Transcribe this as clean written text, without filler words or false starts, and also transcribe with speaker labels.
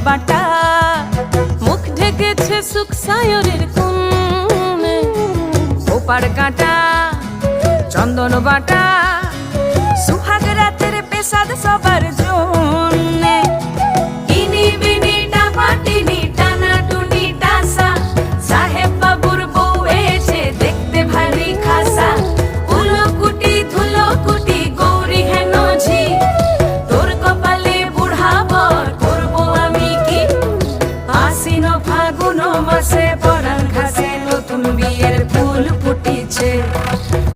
Speaker 1: বাটা, মুখ ঢেকেছে সুখ সায়রের কোণে। ওপার কাটা চন্দন বাটা, সুহাগ রাতের পেশাদ সবার জন্যে। ইনি বিনি টাপাটিনি টানা টুনি টাসা, সাহেব বাবুর বউ এসে দেখতে ভারী খাসা। উলকুটি ধুলকুটি গৌরী হেন ঝি, তোর কপালে বুড়া বর করবো আমি কি। আশ্বিন ফাগুন মাসে